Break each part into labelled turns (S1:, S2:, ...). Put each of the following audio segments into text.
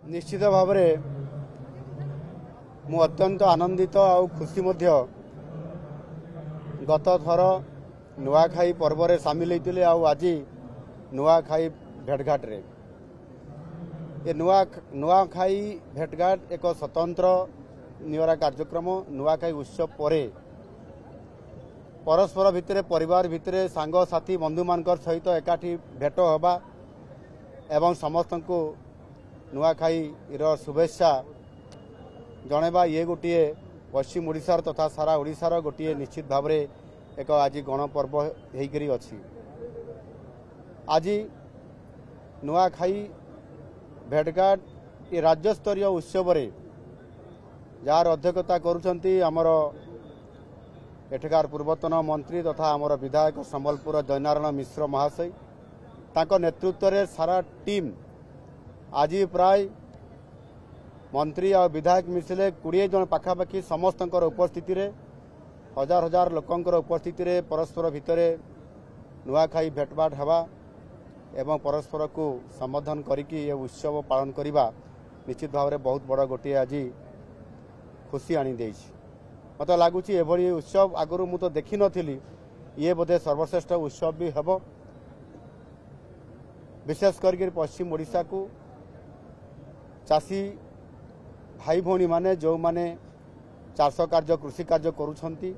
S1: निश्चित भाव मु अत्यंत आनंदित आ खुशी गत थर नुआखाई पर्व रे सामिल होते आज नुआखाई भेटघाट रे ये नुआखाई भेटघाट एक स्वतंत्र निरा कार्यक्रम नुआखाई उत्सव परे परस्पर भितर परिवार भितर सांग साथी बंधु मान सहित एकाठी भेट हवा एवं समस्त को नुआखाई शुभेच्छा जनवा ये गोटे पश्चिम ओडिशार तथा सारा ओडिशार गोटे निश्चित भाव एक आज गणपर्व होकर अच्छी आज नुआखाई भेटघाट ये राज्यस्तरीय उत्सव जार अध्यक्षता करुछंती आमर एठकार पूर्वतन मंत्री तथा आमर विधायक संबलपुर जयनारायण मिश्र महाशय तांको नेतृत्व रे सारा टीम आज प्राय मंत्री और विधायक मिसिले 20 जन पाखापाखि समस्त उपस्थिति रे हजार हजार लोकंकर उपस्थिति रे परस्पर भितर नुआखाई भेटभाट हवा एवं परस्पर को संबोधन करिकी ये उत्सव पालन करिबा निश्चित भाव में बहुत बड़ गोटे आज खुशी आनी देछि। मत लगुच एभली उत्सव आगु मु तो देखी नथिली ये बोधे सर्वश्रेष्ठ उत्सव भी हेब विशेष करके पश्चिम ओडिशा को चाषी भाई भौणी माने जो माने चाष कार्य कृषि कार्य करुछंती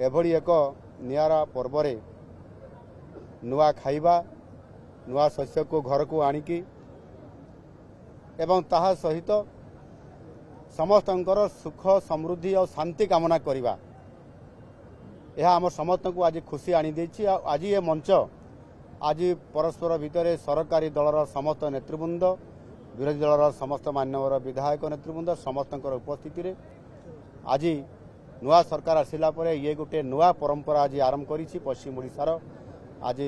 S1: एभली एक नियारा पर्व रे नुआ खाइबा नुआ शस्य को घर को आनिकी एवं ताहा सहित समस्तंकर सुख समृद्धि और शांति कामना करिबा यह आम समस्त को आज खुशी आनी देछि। आज ये मंच आज परस्पर भितर सरकारी दलर समस्त नेतृवृंद विरोधी दलर समस्त मान्यवर विधायक नेतृवृंद समस्त उपस्थिति आज नुआ सरकार आसिला परे ये गोटे नुआ परंपरा आज आरंभ करिछि पश्चिम ओडिशार आज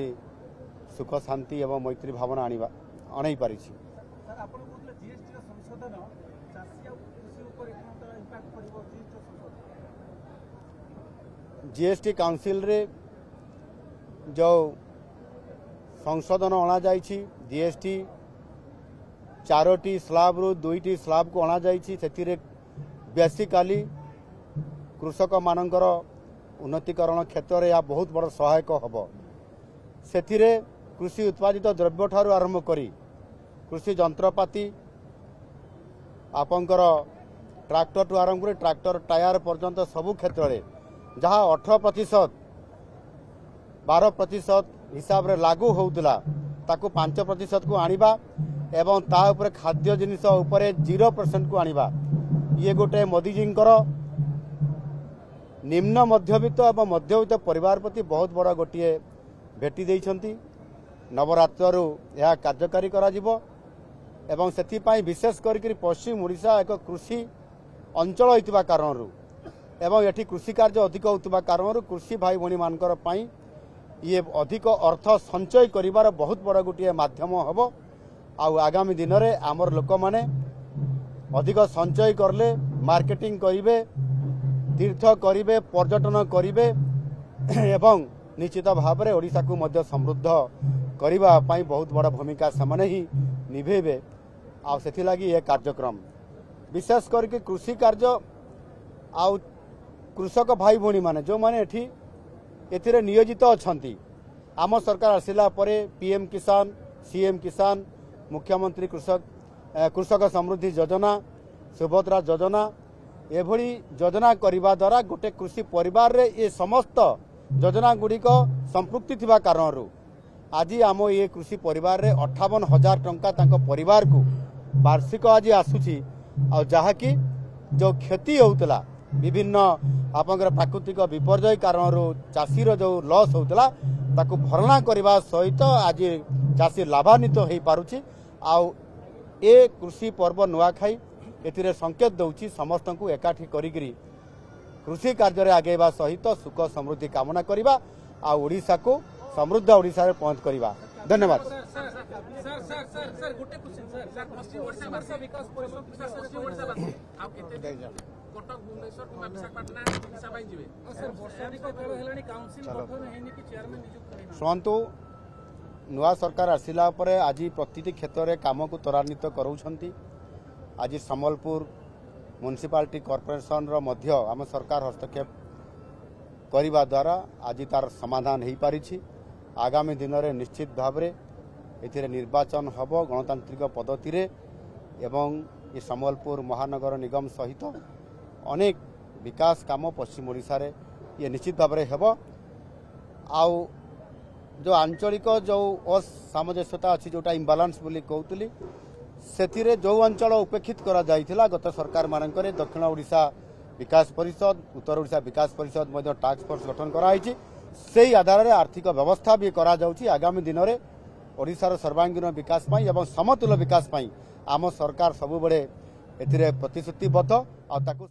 S1: सुख शांति एवं मैत्री भावना अणई पारिछि। जीएसटी काउंसिल रे जो संशोधन अणा जाइछि जीएसटी 4टी स्लाब रु 2टी स्लाब को अणा जाइछि सेथिरे बेसिकली कृषक मानकर उन्नतीकरण क्षेत्र में यह बहुत बड़ सहायक हब सेथिरे कृषि उत्पादित द्रव्य ठारू आरंभ करी कृषि जंत्रपाती आपंकर ट्रैक्टर टू आरंभ कर ट्रैक्टर टायर पर्यंत सबु क्षेत्र में जहाँ 18% 12% हिसाब रे लागू होउतला ताकू 5% को आनिबा एवं ता ऊपर खाद्य जिनिस ऊपर 0% को आनिबा ये गोटे मोदी जी निम्न मध्यवित्त एवं मध्यवित्त परिवार प्रति बहुत बड़ा गोटे भेटी देइछंती नवरात्रु यह कार्यकारी करा जिवो एवं सेथिपाई विशेष करके पश्चिम ओडिशा एक कृषि अंचल होइतिबा कारणरू एवं एठी कृषि कार्य अधिक होइतिबा कारणरू कृषि भाई भणी मानकर पाई ये अधिक अर्थ संचय करिवार बहुत बड़ा गोटे माध्यम हबो आगामी दिन में आमर लोक माने अधिक संचय करले मार्केटिंग करिवे तीर्थ करिवे पर्यटन करिवे एवं निश्चित भाव में ओडिशा को मध्य समृद्ध करिबा पाई बहुत बड़ा भूमिका सामने ही निभेबे आ सेथि लागी ये कार्यक्रम विशेष करके कृषि कार्य आ कृषक भाई भौणी माने जो माने एठी एथिरे नियोजित अछंती आम सरकार आसिला परे पीएम किसान सीएम किसान मुख्यमंत्री कृषक समृद्धि योजना सुभद्रा योजना एभली योजना करने द्वारा गोटे कृषि परिवार रे ये समस्त योजना गुड़िक संपृक्ति थिबा कारणरू आज आम ये कृषि परिवार रे 58,000 टंका तांको परिवार को वार्षिक आज आसुची आ जहाँकि जो क्षति होउतला विभिन्न आपंकर प्राकृतिक विपर्यय कारणरू चाषीर जो लॉस होउतला ताकू भरणा करने सहित आज चाषी लाभान्वित हो पारुची आ ए कृषि पर्व नुआखाई एथिरे संकेत दउची समस्त को एकाठी करिगिरी कृषि कार्य आगेवा सहित सुख समृद्धि कामना करिबा आ ओडिशा को समृद्ध ओडिशा रे पहुंच करिबा। धन्यवाद। शुणु नुआ सरकार आसिला परे आज प्रति क्षेत्र में काम को त्वरान्वित कराउछंती आज संबलपुर म्युनिसिपालिटी कॉर्पोरेशन मध्य आम सरकार हस्तक्षेप करने द्वारा आज तार समाधान हो पारी। आगामी दिन में निश्चित भाव में निर्वाचन हम गणतांत्रिक पद्धति एवं ये संबलपुर महानगर निगम सहित अनेक विकास काम पश्चिम ओडिशा रे ये निश्चित भाव में हेब। आउ जो आंचलिक जो असामंजस्यता अच्छी जोटा इम्बालांस बोली कहती से जो अंचल उपेक्षित करा जाइथिला गत सरकार मानकरे दक्षिण ओडिशा विकास परिषद उत्तर ओडिशा विकास परिषद मध्य टास्क फोर्स गठन कराई से आधार में आर्थिक व्यवस्था भी करा जाउची। आगामी दिन में ओडिशार सर्वांगीन विकास पाई एवं समतुल विकास पाई आम सरकार सबुबले एथिरे प्रतिश्रुतिबद्ध आ ताकू